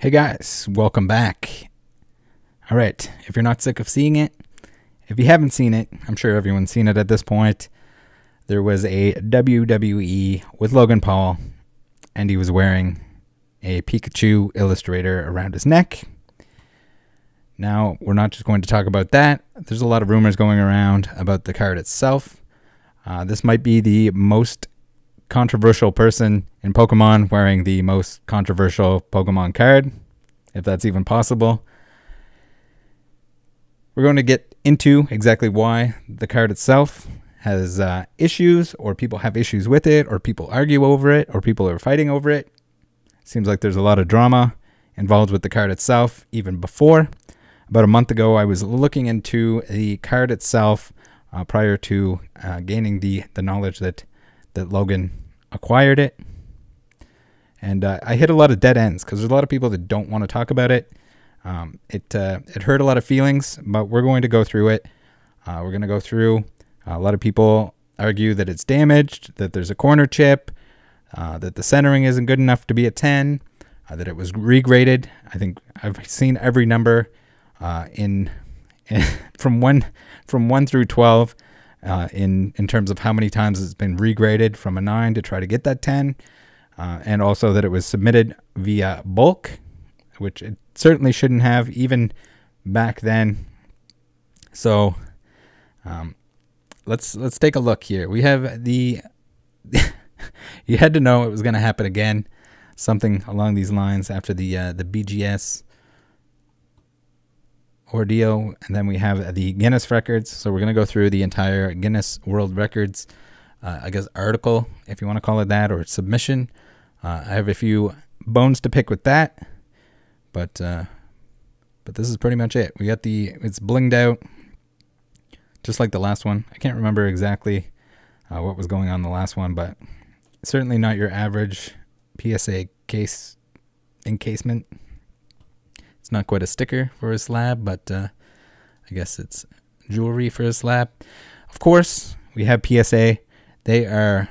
Hey guys, welcome back. Alright, if you're not sick of seeing it, if you haven't seen it, I'm sure everyone's seen it at this point. There was a WWE with Logan Paul, and he was wearing a Pikachu Illustrator around his neck. Now, we're not just going to talk about that. There's a lot of rumors going around about the card itself. This might be the most controversial person in Pokemon wearing the most controversial Pokemon card, if that's even possible. We're going to get into exactly why the card itself has issues, or people have issues with it, or people argue over it, or people are fighting over it. Seems like there's a lot of drama involved with the card itself even before. About a month ago, I was looking into the card itself prior to gaining the knowledge that Logan acquired it. And I hit a lot of dead ends because there's a lot of people that don't want to talk about it. It hurt a lot of feelings, but we're going to go through it. We're going to go through. A lot of people argue that it's damaged, that there's a corner chip, that the centering isn't good enough to be a 10, that it was regraded. I think I've seen every number from 1 through 12 in terms of how many times it's been regraded from a 9 to try to get that 10. And also that it was submitted via bulk, which it certainly shouldn't have even back then. So let's take a look here. We have the you had to know it was going to happen again, something along these lines after the BGS ordeal, and then we have the Guinness records. So we're going to go through the entire Guinness World Records I guess article, if you want to call it that, or submission. I have a few bones to pick with that, but this is pretty much it. We got it's blinged out, just like the last one. I can't remember exactly what was going on the last one, but certainly not your average PSA case encasement. It's not quite a sticker for a slab, but I guess it's jewelry for a slab. Of course, we have PSA. They are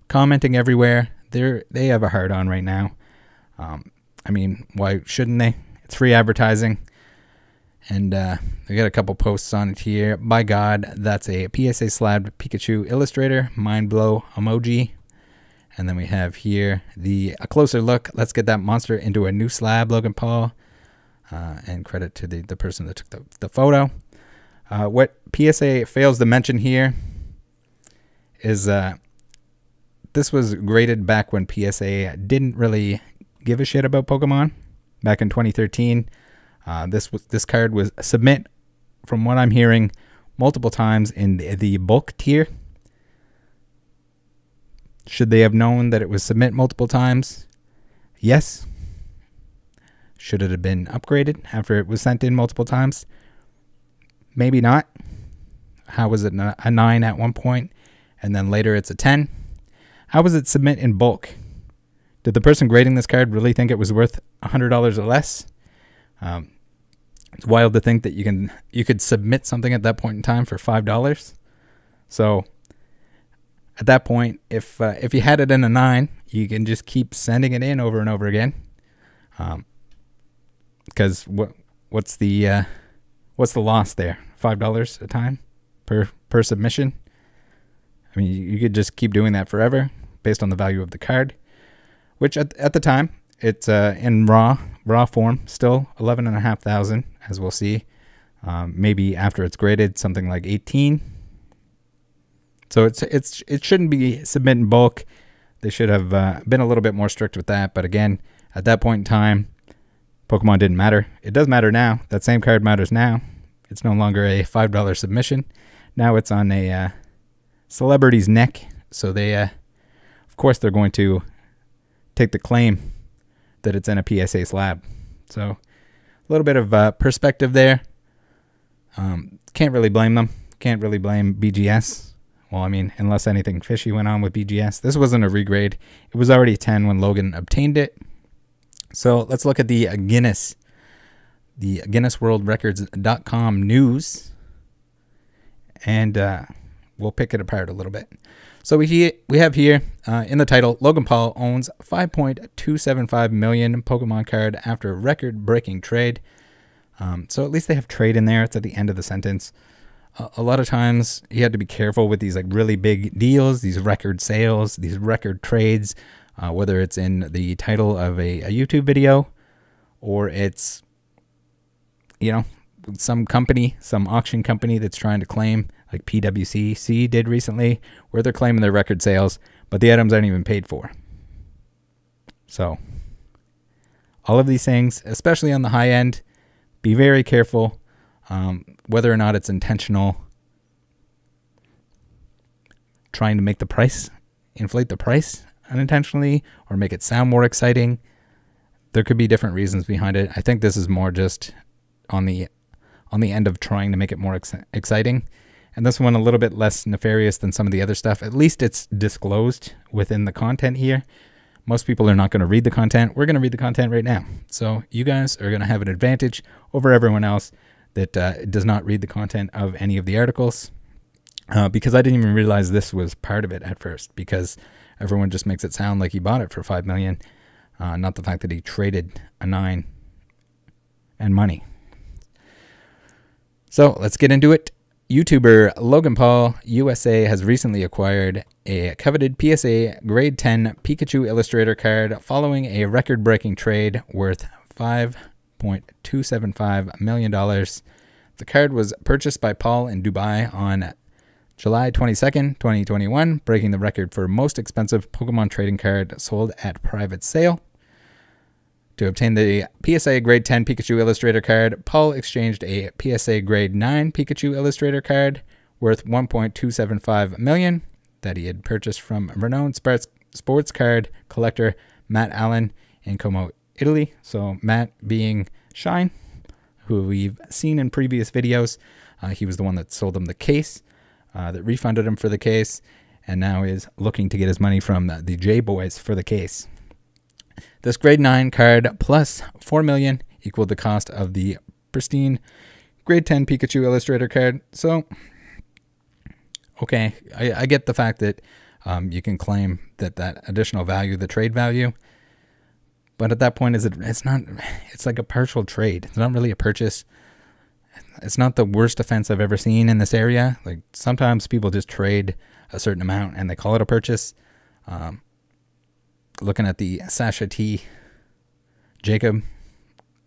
commenting everywhere. They have a hard on right now. I mean, why shouldn't they? It's free advertising. And they got a couple posts on it here. By God, that's a PSA slabbed Pikachu Illustrator mind blow emoji. And then we have here a closer look. Let's get that monster into a new slab, Logan Paul. And credit to the person that took the photo. What PSA fails to mention here is this was graded back when PSA didn't really give a shit about Pokemon. Back in 2013, this card was submit, from what I'm hearing, multiple times in the bulk tier. Should they have known that it was submit multiple times? Yes. Should it have been upgraded after it was sent in multiple times? Maybe not. How was it a 9 at one point, and then later it's a 10? How was it submit in bulk? Did the person grading this card really think it was worth $100 or less? It's wild to think that you could submit something at that point in time for $5. So at that point, if you had it in a 9, you can just keep sending it in over and over again. Because what's the loss there? $5 a time per submission. I mean, you could just keep doing that forever based on the value of the card, which at the time it's in raw form still 11,500, as we'll see. Maybe after it's graded, something like 18. So it shouldn't be submit in bulk. They should have been a little bit more strict with that. But again, at that point in time, Pokemon didn't matter. It does matter now. That same card matters now. It's no longer a $5 submission. Now it's on a celebrity's neck. So they, of course, they're going to take the claim that it's in a PSA slab. So a little bit of perspective there. Can't really blame them. Can't really blame BGS. Well, I mean, unless anything fishy went on with BGS. This wasn't a regrade. It was already 10 when Logan obtained it. So let's look at the Guinness Records.com news, and we'll pick it apart a little bit. So we have here in the title, Logan Paul owns 5.275 million Pokemon card after record-breaking trade. So at least they have trade in there. It's at the end of the sentence. A lot of times you have to be careful with these like really big deals, these record sales, these record trades, whether it's in the title of a YouTube video or it's, you know, some company, some auction company that's trying to claim, like PWCC did recently, where they're claiming their record sales, but the items aren't even paid for. So all of these things, especially on the high end, be very careful whether or not it's intentional, trying to make the price, inflate the price unintentionally, or make it sound more exciting. There could be different reasons behind it. I think this is more just on the end of trying to make it more exciting. And this one a little bit less nefarious than some of the other stuff. At least it's disclosed within the content here. Most people are not going to read the content. We're going to read the content right now. So you guys are going to have an advantage over everyone else that does not read the content of any of the articles. Because I didn't even realize this was part of it at first, because everyone just makes it sound like he bought it for $5 million. Not the fact that he traded a 9 and money. So let's get into it. YouTuber Logan Paul USA has recently acquired a coveted PSA grade 10 Pikachu Illustrator card following a record-breaking trade worth $5.275 million. The card was purchased by Paul in Dubai on July 22nd, 2021, breaking the record for most expensive Pokemon trading card sold at private sale. To obtain the PSA Grade 10 Pikachu Illustrator card, Paul exchanged a PSA Grade 9 Pikachu Illustrator card worth $1.275 million that he had purchased from renowned sports card collector Matt Allen in Como, Italy. So Matt being Shine, who we've seen in previous videos. He was the one that sold him the case, that refunded him for the case, and now is looking to get his money from the J-Boys for the case. This grade 9 card plus $4 million equaled the cost of the pristine grade 10 Pikachu Illustrator card. So, okay, I get the fact that you can claim that additional value, the trade value, but at that point, it's like a partial trade. It's not really a purchase. It's not the worst offense I've ever seen in this area. Like sometimes people just trade a certain amount and they call it a purchase. Looking at the Sasha T. Jacob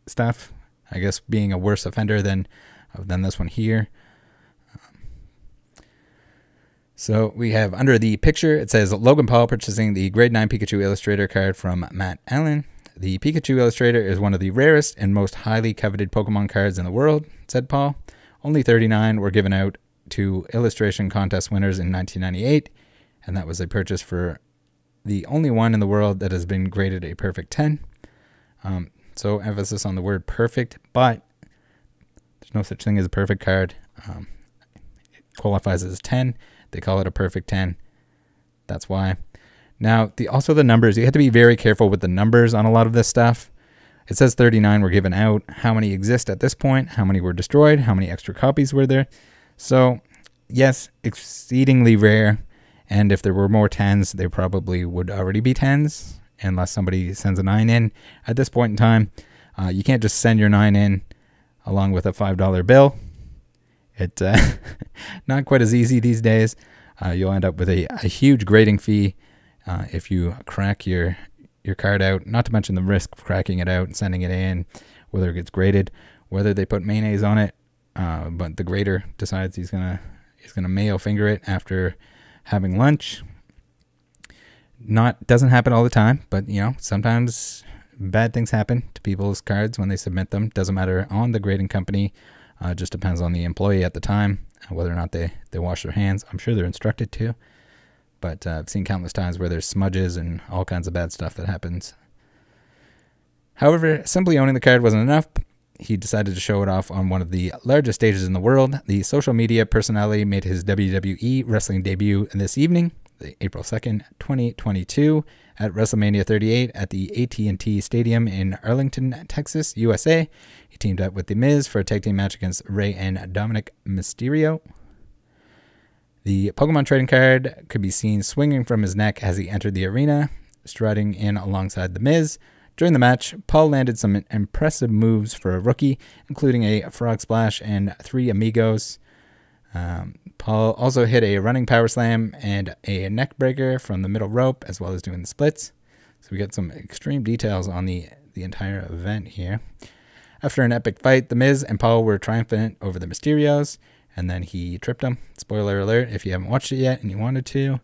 stuff, I guess being a worse offender than this one here. So we have under the picture, it says Logan Paul purchasing the grade 9 Pikachu Illustrator card from Matt Allen. The Pikachu Illustrator is one of the rarest and most highly coveted Pokemon cards in the world, said Paul. Only 39 were given out to illustration contest winners in 1998, and that was a purchase for the only one in the world that has been graded a perfect 10. So emphasis on the word perfect, but there's no such thing as a perfect card. It qualifies as 10. They call it a perfect 10. That's why. Now, also the numbers. You have to be very careful with the numbers on a lot of this stuff. It says 39 were given out. How many exist at this point? How many were destroyed? How many extra copies were there? So, yes, exceedingly rare. And if there were more 10s, they probably would already be 10s, unless somebody sends a 9 in. At this point in time, you can't just send your 9 in along with a $5 bill. It's not quite as easy these days. You'll end up with a huge grading fee if you crack your card out, not to mention the risk of cracking it out and sending it in, whether it gets graded, whether they put mayonnaise on it, but the grader decides he's gonna mayo finger it after having lunch. Doesn't happen all the time, but you know, sometimes bad things happen to people's cards when they submit them. Doesn't matter on the grading company. Just depends on the employee at the time, whether or not they wash their hands. I'm sure they're instructed to, but I've seen countless times where there's smudges and all kinds of bad stuff that happens. However, simply owning the card wasn't enough. He decided to show it off on one of the largest stages in the world. The social media personality made his WWE wrestling debut this evening, April 2nd, 2022, at WrestleMania 38 at the AT&T Stadium in Arlington, Texas, USA. He teamed up with The Miz for a tag team match against Rey and Dominic Mysterio. The Pokemon trading card could be seen swinging from his neck as he entered the arena, strutting in alongside The Miz. During the match, Paul landed some impressive moves for a rookie, including a frog splash and 3 amigos. Paul also hit a running power slam and a neck breaker from the middle rope, as well as doing the splits. So we get some extreme details on the entire event here. After an epic fight, The Miz and Paul were triumphant over the Mysterios, and then he tripped them. Spoiler alert if you haven't watched it yet and you wanted to.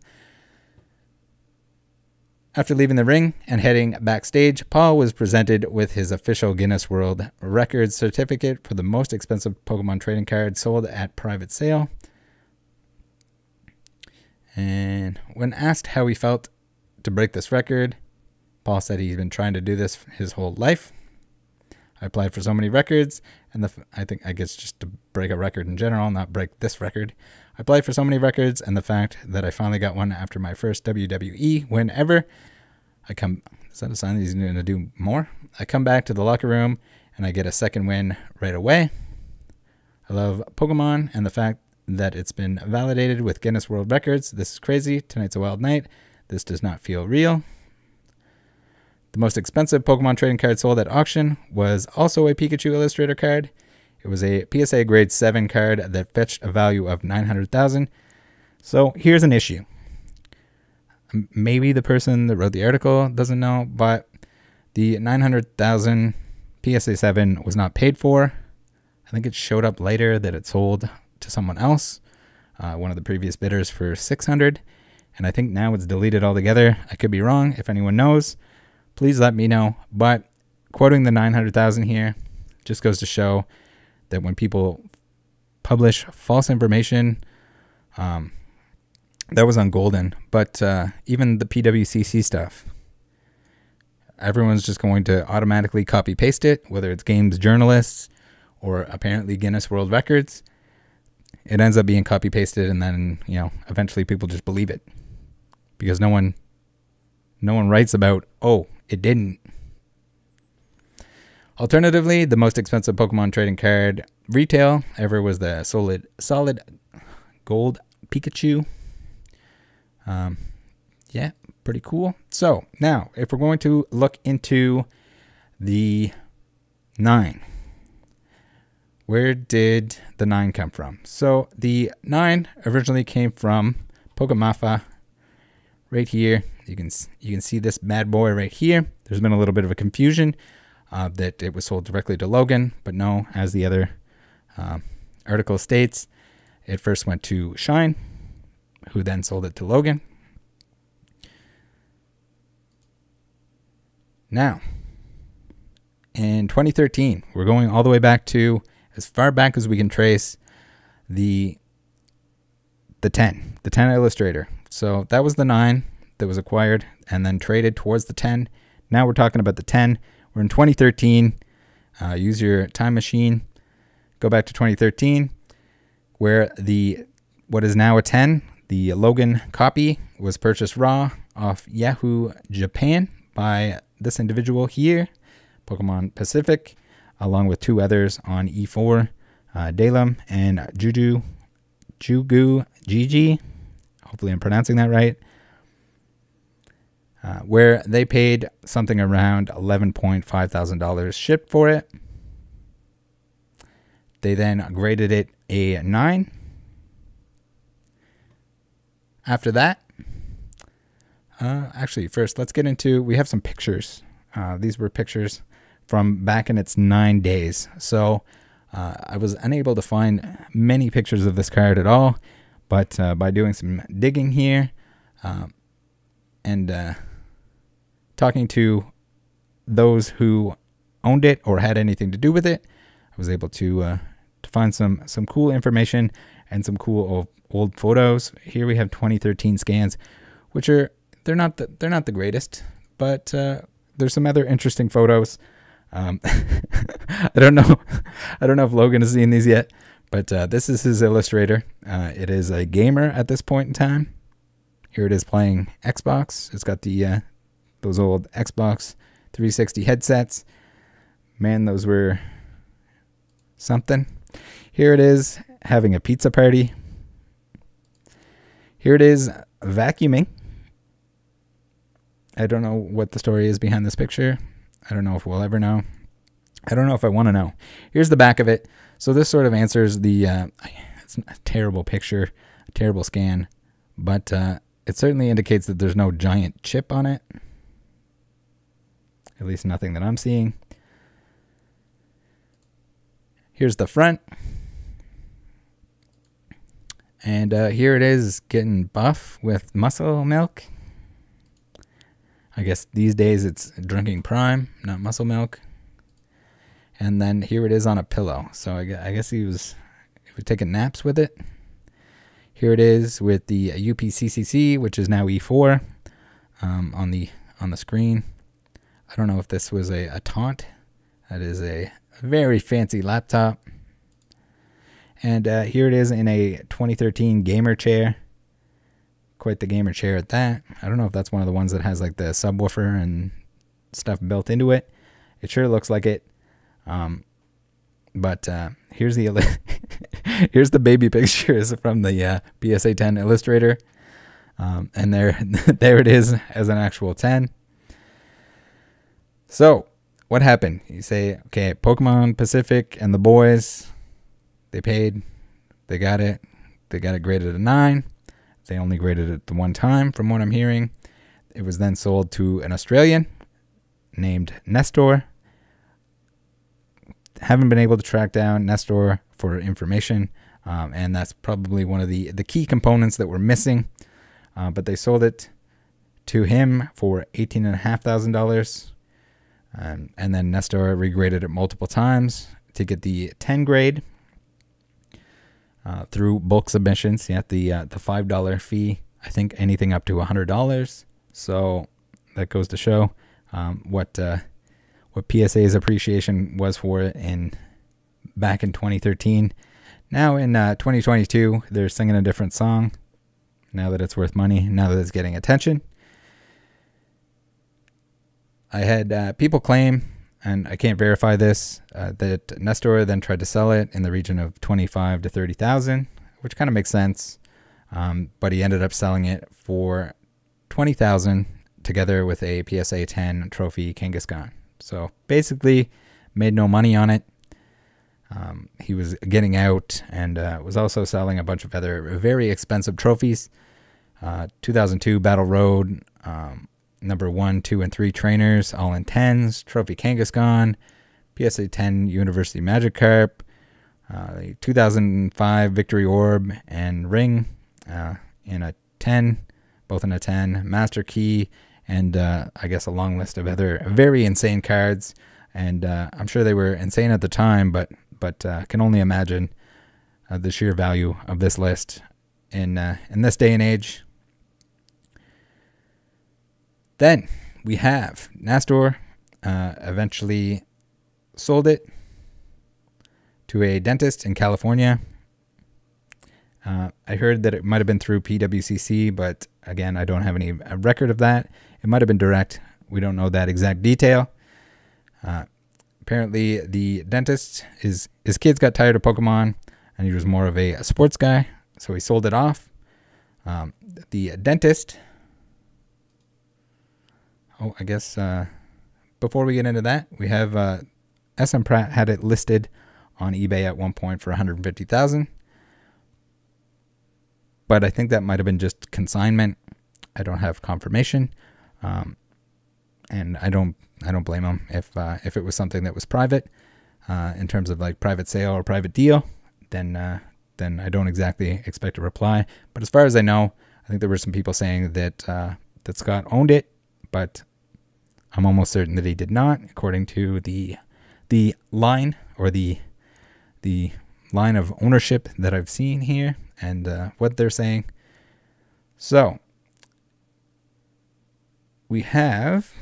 After leaving the ring and heading backstage, Paul was presented with his official Guinness World Records certificate for the most expensive Pokemon trading card sold at private sale. And when asked how he felt to break this record, Paul said he's been trying to do this his whole life. I applied for so many records, and I guess just to break a record in general, not break this record. I applied for so many records, and the fact that I finally got one after my first WWE win ever, is that a sign that he's going to do more? I come back to the locker room, and I get a second win right away. I love Pokemon, and the fact that it's been validated with Guinness World Records. This is crazy. Tonight's a wild night. This does not feel real. The most expensive Pokemon trading card sold at auction was also a Pikachu Illustrator card. It was a PSA grade 7 card that fetched a value of $900,000. So here's an issue. Maybe the person that wrote the article doesn't know, but the $900,000 PSA 7 was not paid for. I think it showed up later that it sold to someone else, one of the previous bidders, for $600,000, and I think now it's deleted altogether. I could be wrong. If anyone knows, please let me know. But quoting the $900,000 here just goes to show that when people publish false information, that was on Golden, but even the PWCC stuff, everyone's just going to automatically copy paste it, whether it's games journalists or apparently Guinness World Records. It ends up being copy pasted, and then eventually people just believe it because no one writes about, oh, it didn't. Alternatively, the most expensive Pokemon trading card retail ever was the solid gold Pikachu. Yeah, pretty cool. So now, if we're going to look into the 9, where did the 9 come from? So the 9 originally came from Pokemafa right here. You can see this bad boy right here. There's been a little bit of a confusion that it was sold directly to Logan, but no, as the other article states, it first went to Shine, who then sold it to Logan. Now, in 2013, we're going all the way back to as far back as we can trace the 10 Illustrator. So that was the 9 that was acquired and then traded towards the 10. Now we're talking about the 10. We're in 2013. Use your time machine. Go back to 2013, where what is now a 10, the Logan copy, was purchased raw off Yahoo Japan by this individual here, Pokemon Pacific, along with 2 others on E4, Dalem and Jugu Gigi. Hopefully I'm pronouncing that right. Where they paid something around $11,500 shipped for it. They then graded it a 9. After that, actually, first, let's get into, we have some pictures. These were pictures from back in its 9 days. So I was unable to find many pictures of this card at all, but by doing some digging here and talking to those who owned it or had anything to do with it, I was able to find some cool information and some cool old photos. Here we have 2013 scans, which are they're not the greatest, but there's some other interesting photos. I don't know if Logan has seen these yet, but this is his Illustrator. It is a gamer at this point in time. Here it is playing Xbox. It's got the those old Xbox 360 headsets. Man, those were something. Here it is having a pizza party. Here it is vacuuming. I don't know what the story is behind this picture. I don't know if we'll ever know. I don't know if I want to know. Here's the back of it. So this sort of answers the, it's a terrible picture, a terrible scan, but it certainly indicates that there's no giant chip on it. At least nothing that I'm seeing. Here's the front. And here it is getting buff with muscle milk. I guess these days it's drinking Prime, not muscle milk. And then here it is on a pillow. So I guess he was taking naps with it. Here it is with the UPCCC, which is now E4 on the screen. I don't know if this was a taunt. That is a very fancy laptop. And here it is in a 2013 gamer chair. Quite the gamer chair at that. I don't know if that's one of the ones that has like the subwoofer and stuff built into it. It sure looks like it. But here's the here's the baby pictures from the PSA 10 Illustrator. And there it is as an actual 10. So what happened? You say, okay, Pokemon Pacific and the boys, they paid, they got it graded a 9. They only graded it the one time, from what I'm hearing. It was then sold to an Australian named Nestor. Haven't been able to track down Nestor for information, and that's probably one of the key components that were missing. But they sold it to him for $18,500, and then Nestor regraded it multiple times to get the 10 grade. Through bulk submissions, the $5 fee. I think anything up to $100. So that goes to show what PSA's appreciation was for it back in 2013. Now in 2022, they're singing a different song. Now that it's worth money, now that it's getting attention. I had people claim, and I can't verify this, that Nestor then tried to sell it in the region of $25,000 to $30,000, which kind of makes sense. But he ended up selling it for $20,000 together with a PSA 10 trophy Kangaskhan. So basically, made no money on it. He was getting out and was also selling a bunch of other very expensive trophies. 2002 Battle Road. Number 1, 2, and 3 trainers, all in 10s. Trophy Kangaskhan, PSA 10 University Magikarp, 2005 Victory Orb and Ring in a 10, both in a 10. Master Key, and I guess a long list of other very insane cards. And I'm sure they were insane at the time, but can only imagine the sheer value of this list in this day and age. Then we have Nestor eventually sold it to a dentist in California. I heard that it might have been through PWCC, but again, I don't have any record of that. It might have been direct. We don't know that exact detail. Apparently, the dentist, his kids got tired of Pokemon, and he was more of a sports guy, so he sold it off. The dentist... Oh, I guess before we get into that, we have SM Pratt had it listed on eBay at one point for $150,000. But I think that might have been just consignment. I don't have confirmation. And I don't blame him if it was something that was private, in terms of like private sale or private deal, then I don't exactly expect a reply. But as far as I know, I think there were some people saying that that Scott owned it, but I'm almost certain that he did not, according to the line or the line of ownership that I've seen here and what they're saying. So we have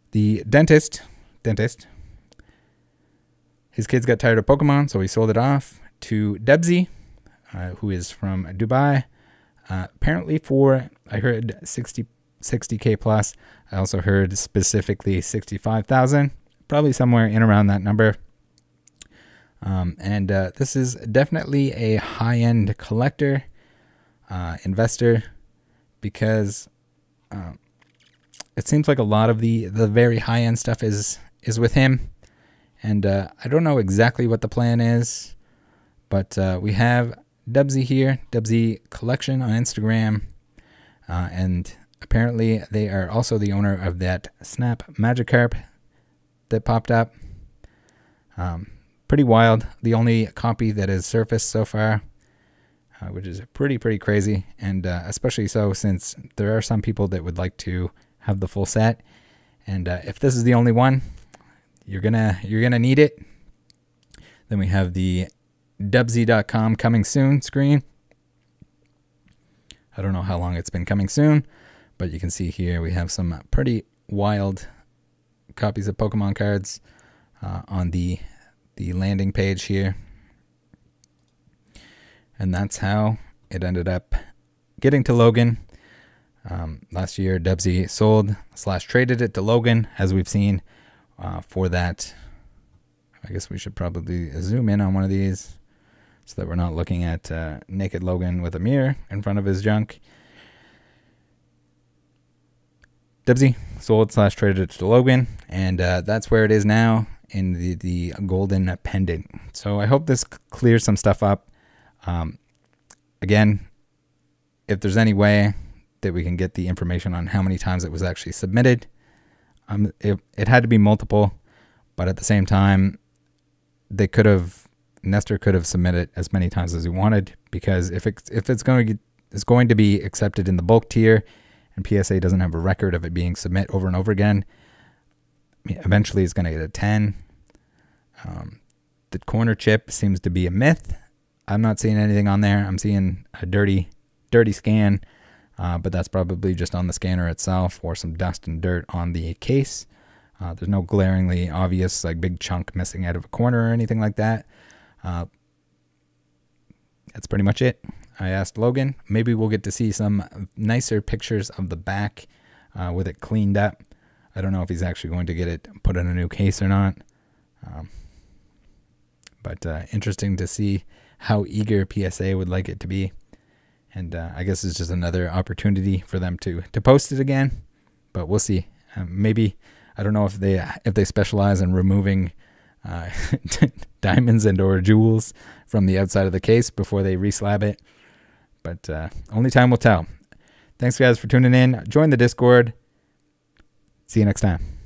the dentist. His kids got tired of Pokemon, so he sold it off to Debsy, who is from Dubai. Apparently for, I heard 60K plus. I also heard specifically 65,000, probably somewhere in around that number. This is definitely a high-end collector, investor, because it seems like a lot of the very high-end stuff is with him. And I don't know exactly what the plan is, but we have Dubsy here, Dubsy Collection on Instagram, and apparently they are also the owner of that Snap Magikarp that popped up. Pretty wild. The only copy that has surfaced so far, which is pretty crazy, and especially so since there are some people that would like to have the full set, and if this is the only one, you're gonna need it. Then we have the lv.x coming soon screen. I don't know how long it's been coming soon, but you can see here we have some pretty wild copies of Pokemon cards on the landing page here. And that's how it ended up getting to Logan. Last year, Dubsy sold / traded it to Logan, as we've seen for that. I guess we should probably zoom in on one of these so that we're not looking at naked Logan with a mirror in front of his junk. Dubsy sold / traded it to Logan, and that's where it is now in the golden pendant. So I hope this clears some stuff up. Again, if there's any way that we can get the information on how many times it was actually submitted, it had to be multiple, but at the same time, Nestor could have submitted as many times as he wanted, because if it's going to be accepted in the bulk tier, and PSA doesn't have a record of it being submit over and over again, I mean, eventually it's going to get a 10. The corner chip seems to be a myth. I'm not seeing anything on there. I'm seeing a dirty scan, but that's probably just on the scanner itself, or some dust and dirt on the case. There's no glaringly obvious like big chunk missing out of a corner or anything like that. That's pretty much it. I asked Logan, maybe we'll get to see some nicer pictures of the back with it cleaned up. I don't know if he's actually going to get it put in a new case or not. But interesting to see how eager PSA would like it to be. And I guess it's just another opportunity for them to post it again. But we'll see. Maybe, I don't know if they specialize in removing diamonds and or jewels from the outside of the case before they reslab it. But only time will tell. Thanks, guys, for tuning in. Join the Discord. See you next time.